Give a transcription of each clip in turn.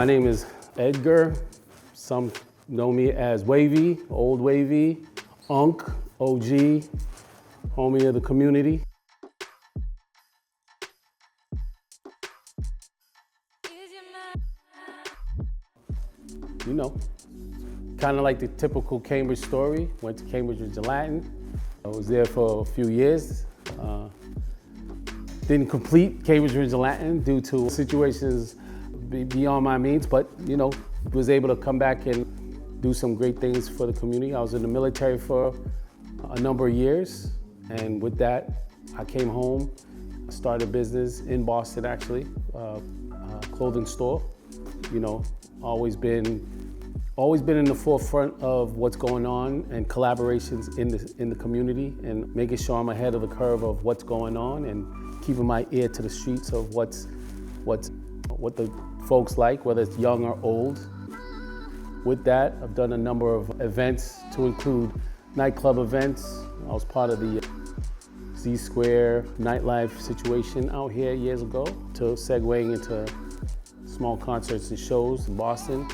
My name is Edgar. Some know me as Wavy, Old Wavy, Unk, OG, homie of the community. You know, kind of like the typical Cambridge story. Went to Cambridge with Latin. I was there for a few years. Didn't complete Cambridge with Latin due to situations beyond my means, but you know, was able to come back and do some great things for the community. I was in the military for a number of years, and with that, I came home, started a business in Boston actually, a clothing store. You know, always been in the forefront of what's going on and collaborations in the community, and making sure I'm ahead of the curve of what's going on and keeping my ear to the streets of what the folks like, whether it's young or old. With that, I've done a number of events to include nightclub events. I was part of the Z Square nightlife situation out here years ago, to segueing into small concerts and shows in Boston.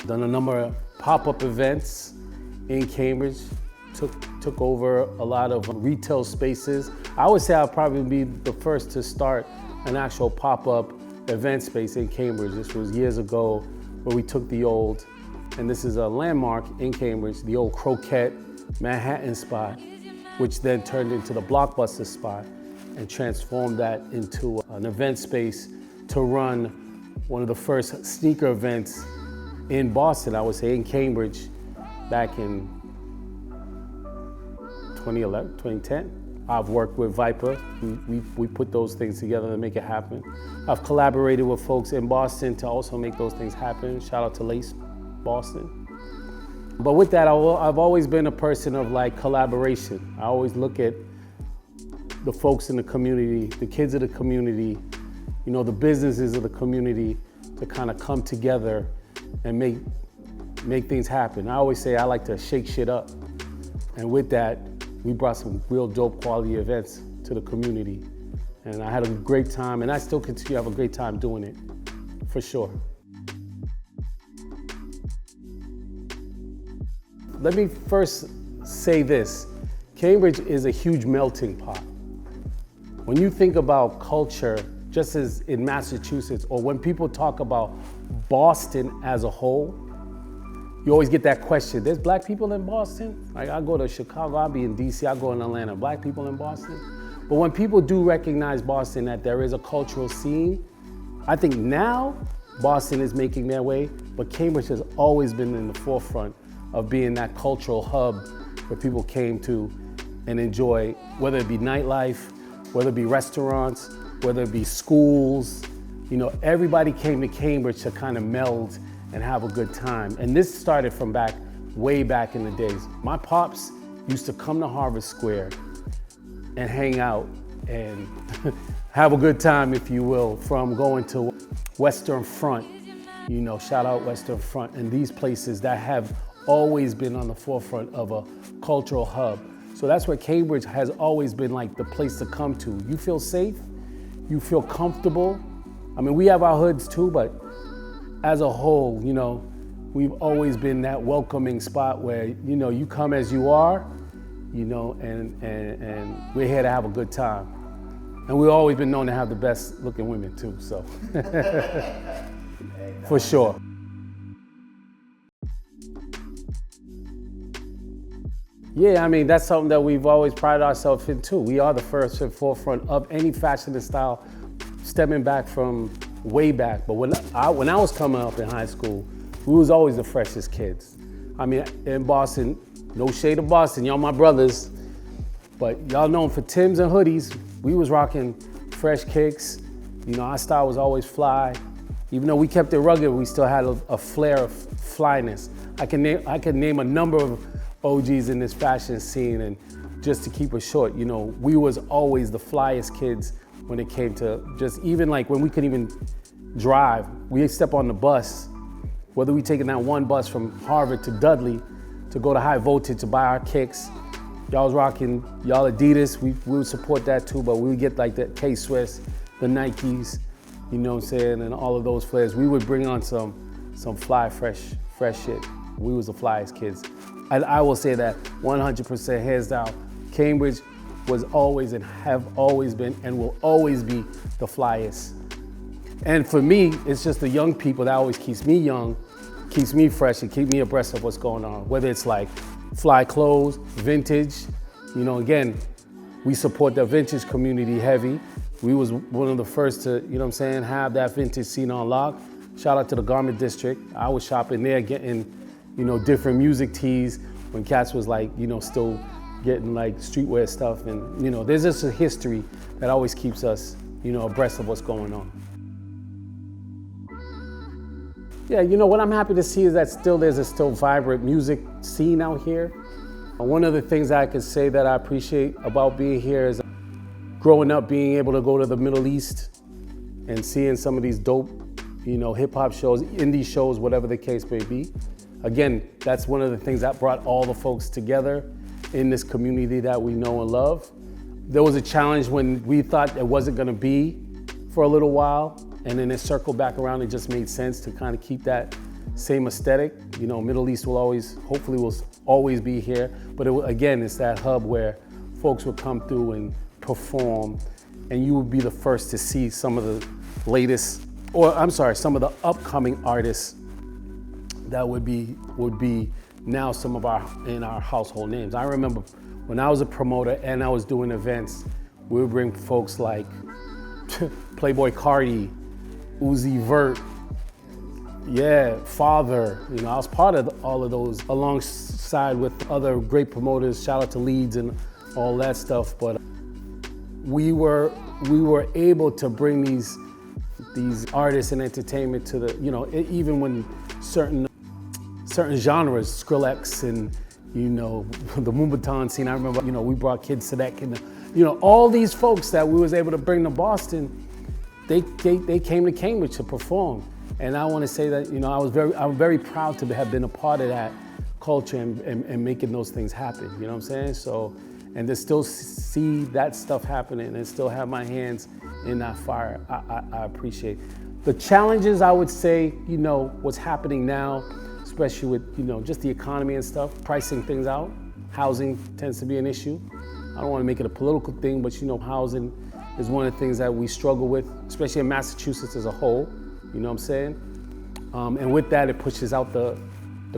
Done a number of pop-up events in Cambridge, took over a lot of retail spaces. I would say I'll probably be the first to start an actual pop-up event space in Cambridge. This was years ago, where we took the old, and this is a landmark in Cambridge, the old Croquette Manhattan spot, which then turned into the Blockbuster spot and transformed that into an event space to run one of the first sneaker events in Boston, I would say, in Cambridge, back in 2011, 2010. I've worked with Viper. We put those things together to make it happen. I've collaborated with folks in Boston to also make those things happen. Shout out to Lace Boston. But with that, I've always been a person of like collaboration. I always look at the folks in the community, the kids of the community, you know, the businesses of the community, to kind of come together and make things happen. I always say I like to shake shit up. And with that, we brought some real dope quality events to the community. And I had a great time, and I still continue to have a great time doing it, for sure. Let me first say this. Cambridge is a huge melting pot. When you think about culture, just as in Massachusetts, or when people talk about Boston as a whole, you always get that question, there's black people in Boston? Like, I go to Chicago, I'll be in DC, I'll go in Atlanta, black people in Boston? But when people do recognize Boston, that there is a cultural scene, I think now Boston is making their way, but Cambridge has always been in the forefront of being that cultural hub where people came to and enjoy, whether it be nightlife, whether it be restaurants, whether it be schools. You know, everybody came to Cambridge to kind of meld and have a good time. And this started from way back in the days. My pops used to come to Harvard Square and hang out and have a good time, if you will, from going to Western Front, you know, shout out Western Front, and these places that have always been on the forefront of a cultural hub. So that's where Cambridge has always been like the place to come to. You feel safe, you feel comfortable. I mean, we have our hoods too, but as a whole, you know, we've always been that welcoming spot where, you know, you come as you are, you know, and we're here to have a good time. And we've always been known to have the best looking women too, so. For sure. Yeah, I mean, that's something that we've always prided ourselves in too. We are the first and forefront of any fashion and style, stemming back from way back. But when I was coming up in high school, we was always the freshest kids. I mean, in Boston, no shade of Boston, y'all my brothers, but y'all known for Timbs and hoodies. We was rocking fresh kicks. You know, our style was always fly. Even though we kept it rugged, we still had a flair of flyness. I can name a number of OGs in this fashion scene, and just to keep it short, you know, we was always the flyest kids when it came to just even like when we couldn't even drive, we'd step on the bus, whether we taking that one bus from Harvard to Dudley to go to High Voltage to buy our kicks. Y'all was rocking y'all Adidas, we would support that too, but we would get like the K-Swiss, the Nikes, you know what I'm saying, and all of those flares, we would bring on some fly, fresh shit. We was the flyest kids. I will say that 100% hands down, Cambridge was always and have always been and will always be the flyest. And for me, it's just the young people that always keeps me young, keeps me fresh, and keep me abreast of what's going on. Whether it's like fly clothes, vintage, you know, again, we support the vintage community heavy. We was one of the first to, you know what I'm saying, have that vintage scene on lock. Shout out to the Garment District. I was shopping there getting, you know, different music tees when cats was like, you know, still getting like streetwear stuff. And, you know, there's just a history that always keeps us, you know, abreast of what's going on. Yeah, you know, what I'm happy to see is that there's a still vibrant music scene out here. One of the things I could say that I appreciate about being here is growing up, being able to go to the Middle East and seeing some of these dope, you know, hip hop shows, indie shows, whatever the case may be. Again, that's one of the things that brought all the folks together in this community that we know and love. There was a challenge when we thought it wasn't gonna be for a little while, and then it circled back around. It just made sense to kind of keep that same aesthetic. You know, Middle East will always, hopefully will always be here, but again, it's that hub where folks will come through and perform, and you would be the first to see some of the latest, or I'm sorry, some of the upcoming artists that would be now some of our household names. I remember when I was a promoter and I was doing events, we would bring folks like Playboy Cardi, Uzi Vert, yeah, Father. You know, I was part of all of those alongside with other great promoters. Shout out to Leeds and all that stuff. But we were able to bring these artists and entertainment to the, you know, even when certain genres, Skrillex and, you know, the Moombahton scene. I remember, you know, we brought Kid Sadek and, you know, all these folks that we was able to bring to Boston, they came to Cambridge to perform. And I want to say that, you know, I'm very proud to have been a part of that culture and making those things happen, you know what I'm saying? So, and to still see that stuff happening and still have my hands in that fire, I appreciate. The challenges, I would say, you know, what's happening now, especially with, you know, just the economy and stuff, pricing things out. Housing tends to be an issue. I don't want to make it a political thing, but, you know, housing is one of the things that we struggle with, especially in Massachusetts as a whole, you know what I'm saying? And with that, it pushes out the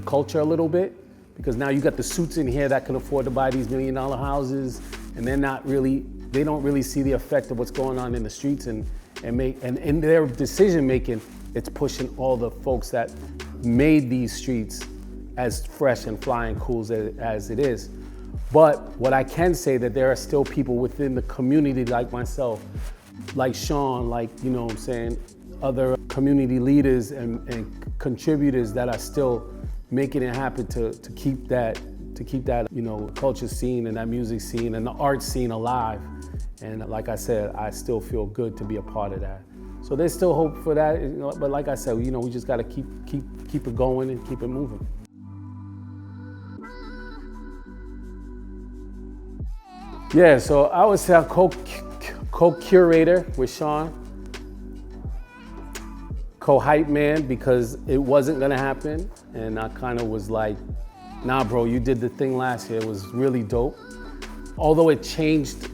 culture a little bit, because now you got the suits in here that can afford to buy these $1 million houses, and they don't really see the effect of what's going on in the streets, and in their decision making, it's pushing all the folks that made these streets as fresh and fly and cool as it is. But what I can say that there are still people within the community like myself, like Sean, like, you know what I'm saying, other community leaders and contributors that are still making it happen to keep that, you know, culture scene and that music scene and the art scene alive. And like I said, I still feel good to be a part of that. So there's still hope for that, you know, but like I said, you know, we just got to keep it going and keep it moving. Yeah, so I would say I co-curator with Sean, co-hype man, because it wasn't gonna happen, and I kind of was like, nah, bro, you did the thing last year. It was really dope. Although it changed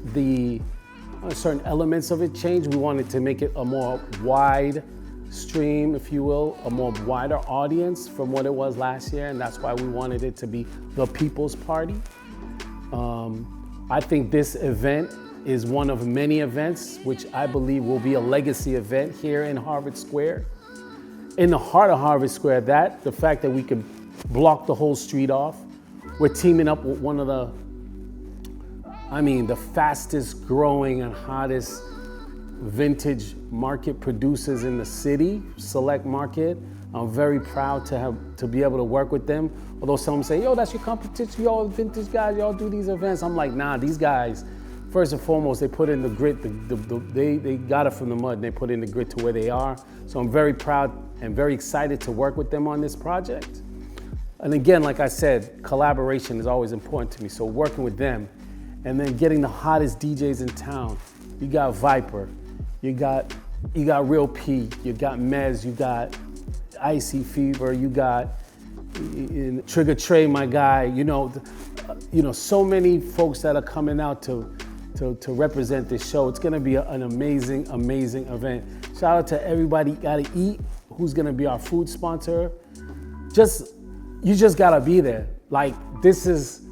certain elements of it changed, we wanted to make it a more wide stream, if you will, a more wider audience from what it was last year, and that's why we wanted it to be the people's party. I think this event is one of many events which I believe will be a legacy event here in Harvard Square. In the heart of Harvard Square, the fact that we could block the whole street off. We're teaming up with one of the fastest growing and hottest vintage market producers in the city, Select Market. I'm very proud to be able to work with them. Although some say, yo, that's your competition, y'all vintage guys, y'all do these events. I'm like, nah, these guys, first and foremost, they put in the grit, they got it from the mud, and they put in the grit to where they are. So I'm very proud and very excited to work with them on this project. And again, like I said, collaboration is always important to me. So working with them and then getting the hottest DJs in town. You got Viper, you got You got Real P, you got Mez, you got Icy Fever, you got Trigger Trey, my guy. So many folks that are coming out to represent this show. It's gonna be an amazing, amazing event. Shout out to everybody Gotta Eat, who's gonna be our food sponsor. You just gotta be there. Like, this is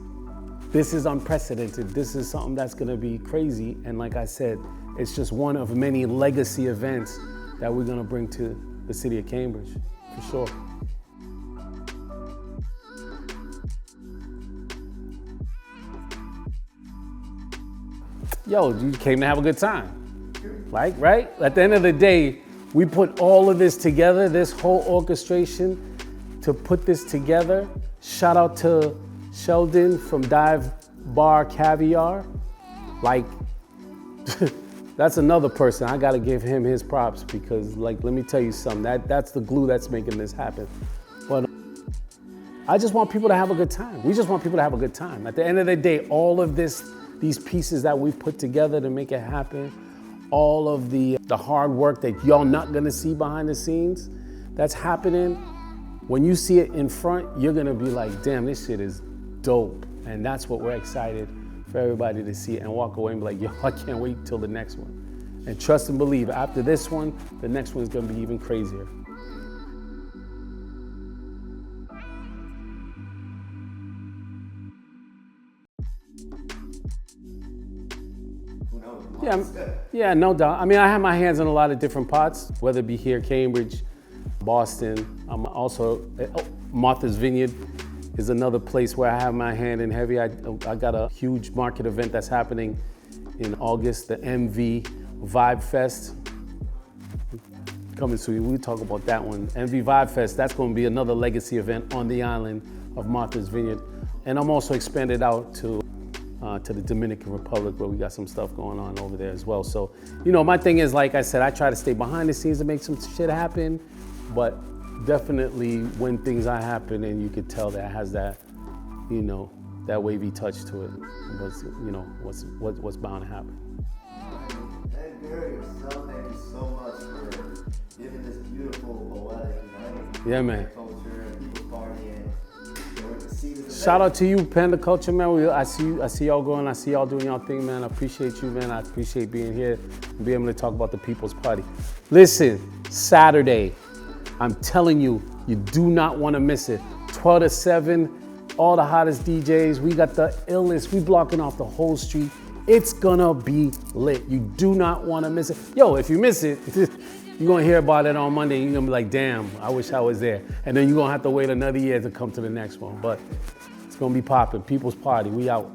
unprecedented. This is something that's gonna be crazy. And like I said, it's just one of many legacy events that we're gonna bring to the city of Cambridge, for sure. Yo, you came to have a good time. Like, right? At the end of the day, we put all of this together, this whole orchestration, to put this together. Shout out to Sheldon from Dive Bar Caviar. Like, that's another person. I gotta give him his props because, like, let me tell you something. That's the glue that's making this happen. But I just want people to have a good time. We just want people to have a good time. At the end of the day, all of these pieces that we've put together to make it happen, all of the hard work that y'all not gonna see behind the scenes, that's happening. When you see it in front, you're gonna be like, damn, this shit is dope. And that's what we're excited for everybody to see and walk away and be like, yo, I can't wait till the next one. And trust and believe, after this one, the next one is gonna be even crazier. Yeah, no doubt. I mean, I have my hands in a lot of different pots, whether it be here, Cambridge, Boston. I'm also, Martha's Vineyard is another place where I have my hand in heavy. I got a huge market event that's happening in August, the MV Vibe Fest. Coming soon, we'll talk about that one. MV Vibe Fest, that's gonna be another legacy event on the island of Martha's Vineyard. And I'm also expanded out to the Dominican Republic, where we got some stuff going on over there as well. So, my thing is, like I said, I try to stay behind the scenes to make some shit happen, but definitely when things are happening, you could tell that it has that, that wavy touch to it. What's bound to happen. Hey, Barry, thank you so much for giving this beautiful poetic night. Yeah, man. Culture and people partying. Shout out to you, Panda Culture, man. I see y'all going. I see y'all doing y'all thing, man. I appreciate you, man. I appreciate being here and being able to talk about the People's Party. Listen, Saturday, I'm telling you, you do not want to miss it. 12 to 7, all the hottest DJs. We got the illest. We blocking off the whole street. It's gonna be lit. You do not want to miss it. Yo, if you miss it, you're gonna hear about it on Monday. You're gonna be like, damn, I wish I was there. And then you're gonna have to wait another year to come to the next one. But it's gonna be popping. People's Party, we out.